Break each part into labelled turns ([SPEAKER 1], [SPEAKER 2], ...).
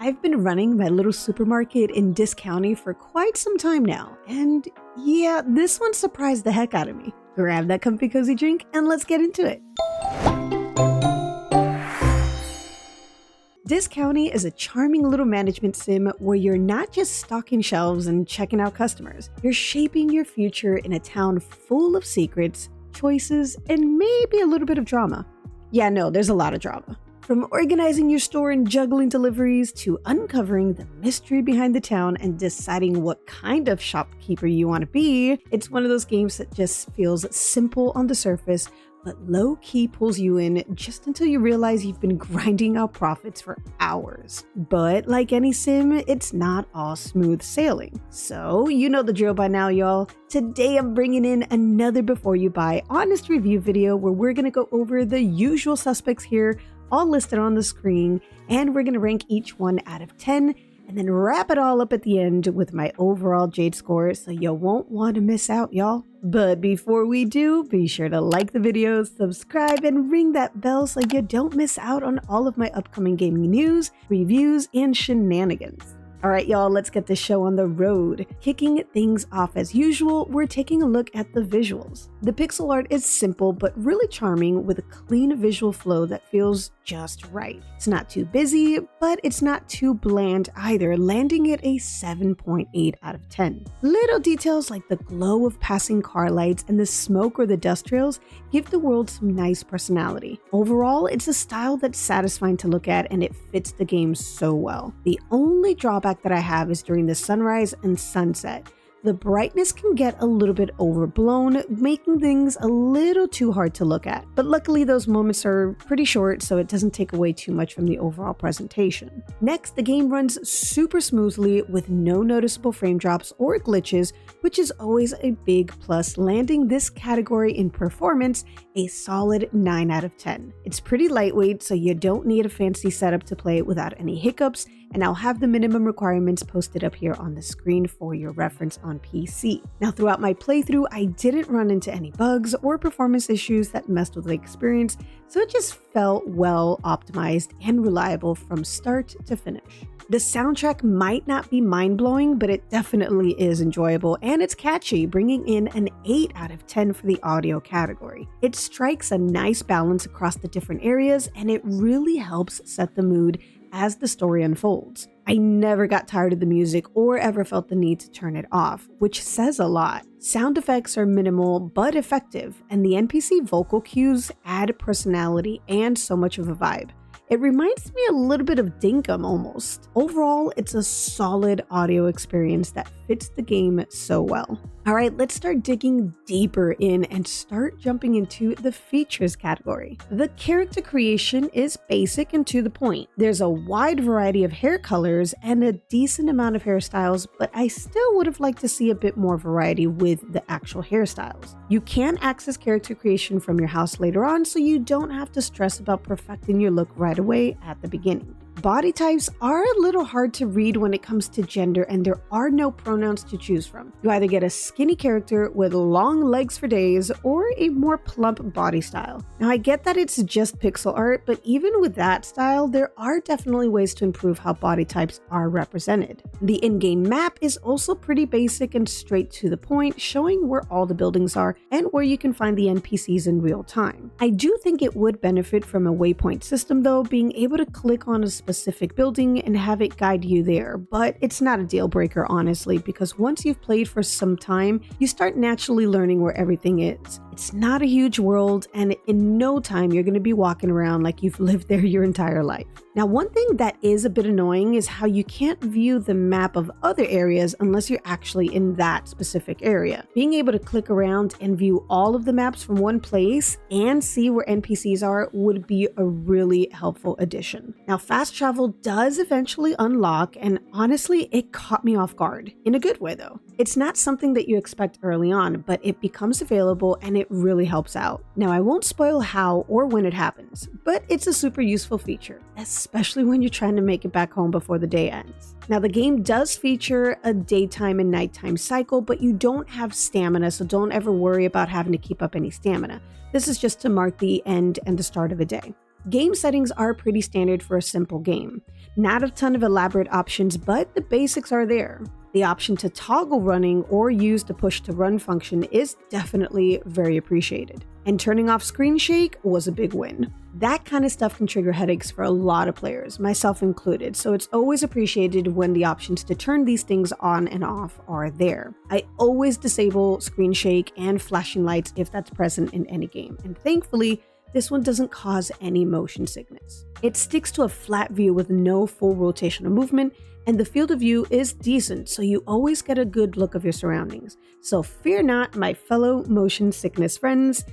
[SPEAKER 1] I've been running my little supermarket in Dis County for quite some time now, and yeah, this one surprised the heck out of me. Grab that comfy cozy drink and let's get into it. Dis County is a charming little management sim where you're not just stocking shelves and checking out customers. You're shaping your future in a town full of secrets, choices, and maybe a little bit of drama. Yeah, no, there's a lot of drama. From organizing your store and juggling deliveries to uncovering the mystery behind the town and deciding what kind of shopkeeper you want to be, it's one of those games that just feels simple on the surface, but low-key pulls you in just until you realize you've been grinding out profits for hours. But like any sim, it's not all smooth sailing. So you know the drill by now, y'all. Today I'm bringing in another Before You Buy honest review video where we're gonna go over the usual suspects here, all listed on the screen, and we're gonna rank each one out of 10 and then wrap it all up at the end with my overall Jade Score, so you won't want to miss out, y'all. But before we do, be sure to like the video, subscribe, and ring that bell so you don't miss out on all of my upcoming gaming news, reviews, and shenanigans. Alright y'all, let's get the show on the road. Kicking things off as usual, we're taking a look at the visuals. The pixel art is simple but really charming with a clean visual flow that feels just right. It's not too busy, but it's not too bland either, landing at a 7.8 out of 10. Little details like the glow of passing car lights and the smoke or the dust trails give the world some nice personality. Overall, it's a style that's satisfying to look at and it fits the game so well. The only drawback that I have is during the sunrise and sunset. The brightness can get a little bit overblown, making things a little too hard to look at. But luckily those moments are pretty short, so it doesn't take away too much from the overall presentation. Next, the game runs super smoothly with no noticeable frame drops or glitches, which is always a big plus, landing this category in performance a solid 9 out of 10. It's pretty lightweight, so you don't need a fancy setup to play it without any hiccups, and I'll have the minimum requirements posted up here on the screen for your reference on PC. Now, throughout my playthrough, I didn't run into any bugs or performance issues that messed with the experience, so it just felt well optimized and reliable from start to finish. The soundtrack might not be mind-blowing, but it definitely is enjoyable and it's catchy, bringing in an 8 out of 10 for the audio category. It strikes a nice balance across the different areas and it really helps set the mood as the story unfolds. I never got tired of the music or ever felt the need to turn it off, which says a lot. Sound effects are minimal but effective, and the NPC vocal cues add personality and so much of a vibe. It reminds me a little bit of Dinkum almost. Overall, it's a solid audio experience that fits the game so well. Alright, let's start digging deeper in and start jumping into the features category. The character creation is basic and to the point. There's a wide variety of hair colors and a decent amount of hairstyles, but I still would have liked to see a bit more variety with the actual hairstyles. You can access character creation from your house later on, so you don't have to stress about perfecting your look right away at the beginning. Body types are a little hard to read when it comes to gender, and there are no pronouns to choose from. You either get a skinny character with long legs for days or a more plump body style. Now, I get that it's just pixel art, but even with that style, there are definitely ways to improve how body types are represented. The in-game map is also pretty basic and straight to the point, showing where all the buildings are and where you can find the NPCs in real time. I do think it would benefit from a waypoint system though, being able to click on a specific building and have it guide you there, but it's not a deal breaker honestly, because once you've played for some time, you start naturally learning where everything is. It's not a huge world, and in no time you're going to be walking around like you've lived there your entire life. Now, one thing that is a bit annoying is how you can't view the map of other areas unless you're actually in that specific area. Being able to click around and view all of the maps from one place and see where NPCs are would be a really helpful addition. Now, fast travel does eventually unlock, and honestly, it caught me off guard. In a good way though. It's not something that you expect early on, but it becomes available and it really helps out. Now, I won't spoil how or when it happens, but it's a super useful feature, especially when you're trying to make it back home before the day ends. Now, the game does feature a daytime and nighttime cycle, but you don't have stamina, so don't ever worry about having to keep up any stamina. This is just to mark the end and the start of a day. Game settings are pretty standard for a simple game. Not a ton of elaborate options, but the basics are there. The option to toggle running or use the push to run function is definitely very appreciated. And turning off screen shake was a big win. That kind of stuff can trigger headaches for a lot of players, myself included, so it's always appreciated when the options to turn these things on and off are there. I always disable screen shake and flashing lights if that's present in any game, and thankfully, this one doesn't cause any motion sickness. It sticks to a flat view with no full rotational movement, and the field of view is decent, so you always get a good look of your surroundings. So fear not, my fellow motion sickness friends,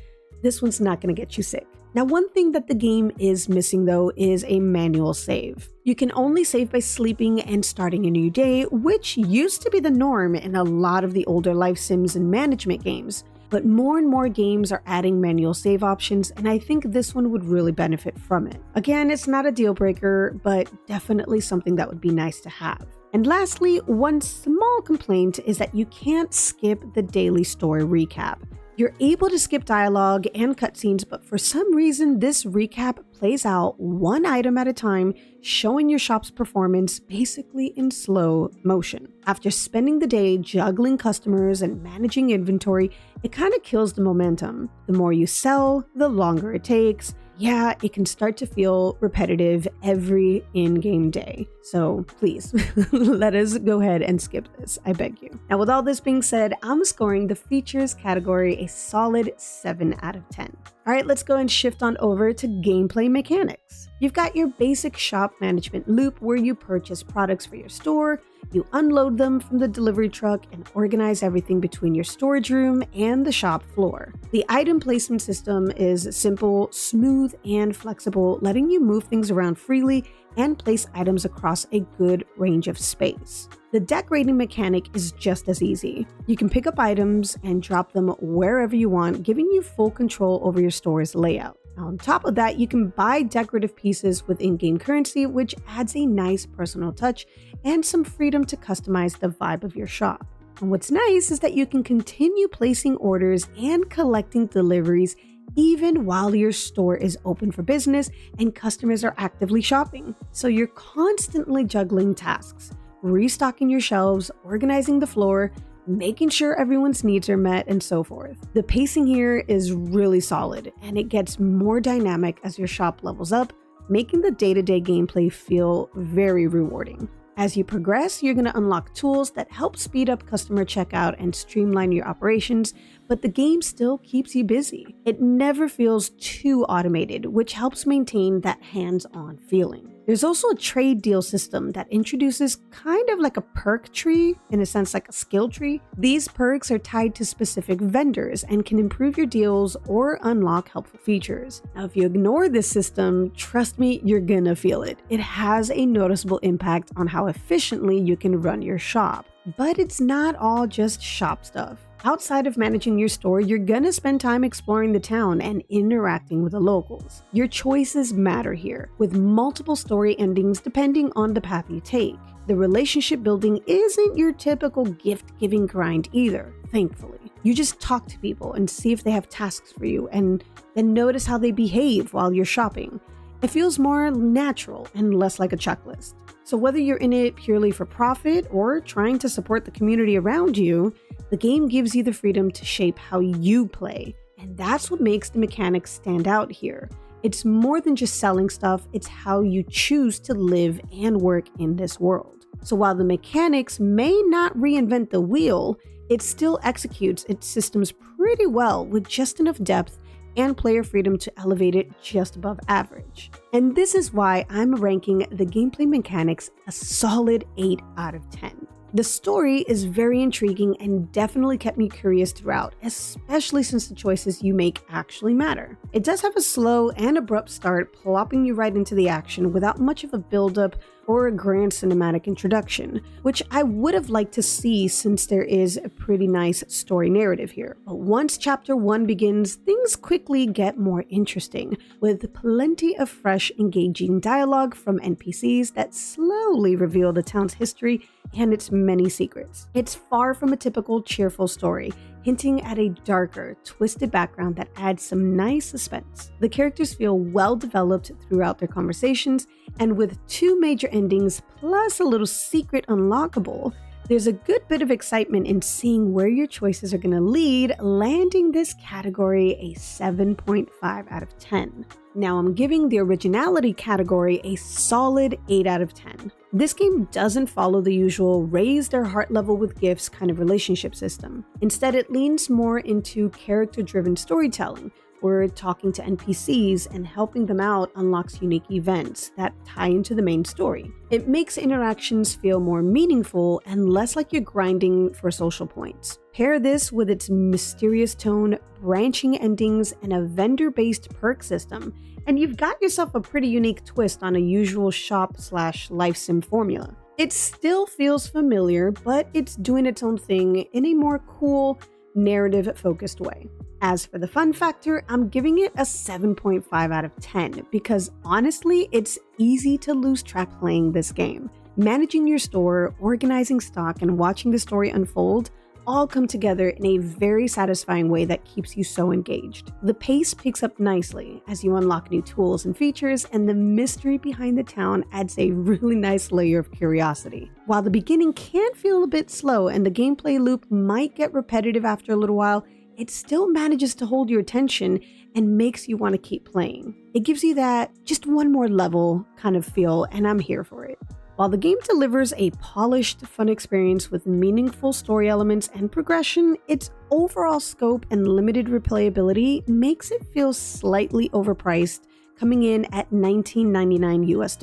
[SPEAKER 1] this one's not going to get you sick. Now, one thing that the game is missing though is a manual save. You can only save by sleeping and starting a new day, which used to be the norm in a lot of the older life sims and management games. But more and more games are adding manual save options, and I think this one would really benefit from it. Again, it's not a deal breaker, but definitely something that would be nice to have. And lastly, one small complaint is that you can't skip the daily story recap. You're able to skip dialogue and cutscenes, but for some reason, this recap plays out one item at a time, showing your shop's performance basically in slow motion. After spending the day juggling customers and managing inventory, it kind of kills the momentum. The more you sell, the longer it takes. Yeah, it can start to feel repetitive every in-game day. So please, let us go ahead and skip this, I beg you. Now, with all this being said, I'm scoring the features category a solid 7 out of 10. All right, let's go and shift on over to gameplay mechanics. You've got your basic shop management loop where you purchase products for your store, you unload them from the delivery truck, and organize everything between your storage room and the shop floor. The item placement system is simple, smooth, and flexible, letting you move things around freely and place items across a good range of space. The decorating mechanic is just as easy. You can pick up items and drop them wherever you want, giving you full control over your store's layout. Now, on top of that, you can buy decorative pieces with in-game currency, which adds a nice personal touch and some freedom to customize the vibe of your shop. And what's nice is that you can continue placing orders and collecting deliveries even while your store is open for business and customers are actively shopping. So you're constantly juggling tasks, restocking your shelves, organizing the floor, making sure everyone's needs are met, and so forth. The pacing here is really solid, and it gets more dynamic as your shop levels up, making the day-to-day gameplay feel very rewarding. As you progress, you're going to unlock tools that help speed up customer checkout and streamline your operations, but the game still keeps you busy. It never feels too automated, which helps maintain that hands-on feeling. There's also a trade deal system that introduces kind of like a perk tree, in a sense like a skill tree. These perks are tied to specific vendors and can improve your deals or unlock helpful features. Now, if you ignore this system, trust me, you're gonna feel it. It has a noticeable impact on how efficiently you can run your shop. But it's not all just shop stuff. Outside of managing your store, you're gonna spend time exploring the town and interacting with the locals. Your choices matter here, with multiple story endings depending on the path you take. The relationship building isn't your typical gift-giving grind either, thankfully. You just talk to people and see if they have tasks for you, and then notice how they behave while you're shopping. It feels more natural and less like a checklist. So whether you're in it purely for profit or trying to support the community around you, the game gives you the freedom to shape how you play. And that's what makes the mechanics stand out here. It's more than just selling stuff, it's how you choose to live and work in this world. So while the mechanics may not reinvent the wheel, it still executes its systems pretty well with just enough depth and player freedom to elevate it just above average. And this is why I'm ranking the gameplay mechanics a solid 8 out of 10. The story is very intriguing and definitely kept me curious throughout, especially since the choices you make actually matter. It does have a slow and abrupt start, plopping you right into the action without much of a build-up or a grand cinematic introduction, which I would have liked to see since there is a pretty nice story narrative here. But once chapter 1 begins, things quickly get more interesting, with plenty of fresh, engaging dialogue from NPCs that slowly reveal the town's history and its many secrets. It's far from a typical cheerful story. hinting at a darker, twisted background that adds some nice suspense. The characters feel well developed throughout their conversations, and with 2 major endings plus a little secret unlockable, there's a good bit of excitement in seeing where your choices are going to lead, landing this category a 7.5 out of 10. Now I'm giving the originality category a solid 8 out of 10. This game doesn't follow the usual raise their heart level with gifts kind of relationship system. Instead, it leans more into character-driven storytelling, where talking to NPCs and helping them out unlocks unique events that tie into the main story. It makes interactions feel more meaningful and less like you're grinding for social points. Pair this with its mysterious tone, branching endings, and a vendor-based perk system, and you've got yourself a pretty unique twist on a usual shop/life sim formula. It still feels familiar, but it's doing its own thing in a more cool, narrative-focused way. As for the fun factor, I'm giving it a 7.5 out of 10 because honestly, it's easy to lose track playing this game. Managing your store, organizing stock, and watching the story unfold all come together in a very satisfying way that keeps you so engaged. The pace picks up nicely as you unlock new tools and features, and the mystery behind the town adds a really nice layer of curiosity. While the beginning can feel a bit slow and the gameplay loop might get repetitive after a little while, it still manages to hold your attention and makes you want to keep playing. It gives you that just one more level kind of feel, and I'm here for it. While the game delivers a polished, fun experience with meaningful story elements and progression, its overall scope and limited replayability makes it feel slightly overpriced, coming in at $19.99 US,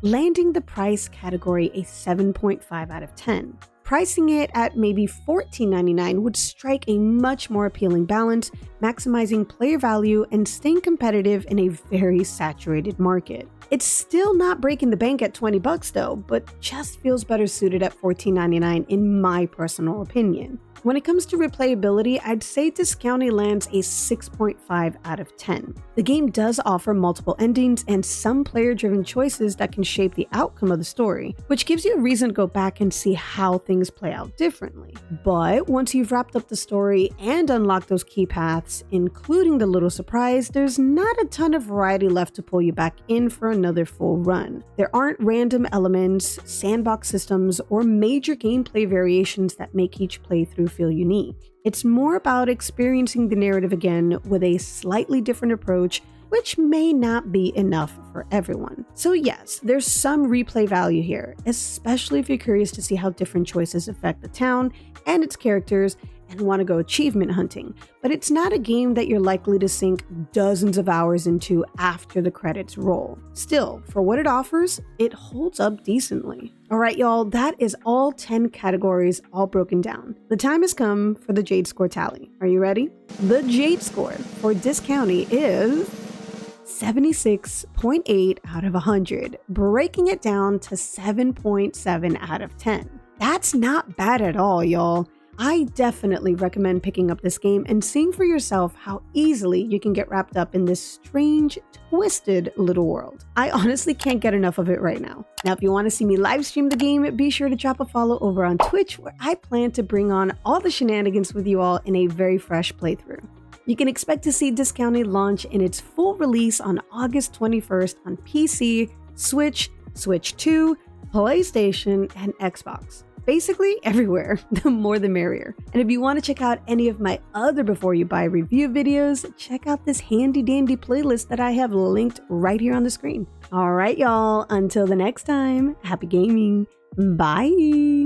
[SPEAKER 1] landing the price category a 7.5 out of 10. Pricing it at maybe $14.99 would strike a much more appealing balance, maximizing player value and staying competitive in a very saturated market. It's still not breaking the bank at $20 though, but just feels better suited at $14.99 in my personal opinion. When it comes to replayability, I'd say This County lands a 6.5 out of 10. The game does offer multiple endings and some player-driven choices that can shape the outcome of the story, which gives you a reason to go back and see how things play out differently. But once you've wrapped up the story and unlocked those key paths, including the little surprise, there's not a ton of variety left to pull you back in for another full run. There aren't random elements, sandbox systems, or major gameplay variations that make each playthrough feel unique. It's more about experiencing the narrative again with a slightly different approach, which may not be enough for everyone. So yes, there's some replay value here, especially if you're curious to see how different choices affect the town and its characters and want to go achievement hunting, but it's not a game that you're likely to sink dozens of hours into after the credits roll. Still, for what it offers, it holds up decently. Alright y'all, that is all 10 categories all broken down. The time has come for the Jade Score tally. Are you ready? The Jade Score for This County is 76.8 out of 100, breaking it down to 7.7 out of 10. That's not bad at all, y'all. I definitely recommend picking up this game and seeing for yourself how easily you can get wrapped up in this strange, twisted little world. I honestly can't get enough of it right now. Now, if you want to see me live stream the game, be sure to drop a follow over on Twitch, where I plan to bring on all the shenanigans with you all in a very fresh playthrough. You can expect to see This County launch in its full release on August 21st on PC, Switch, Switch 2, PlayStation, and Xbox. Basically everywhere, the more the merrier. And if you want to check out any of my other Before You Buy review videos, check out this handy dandy playlist that I have linked right here on the screen. Alright y'all, until the next time, happy gaming, bye!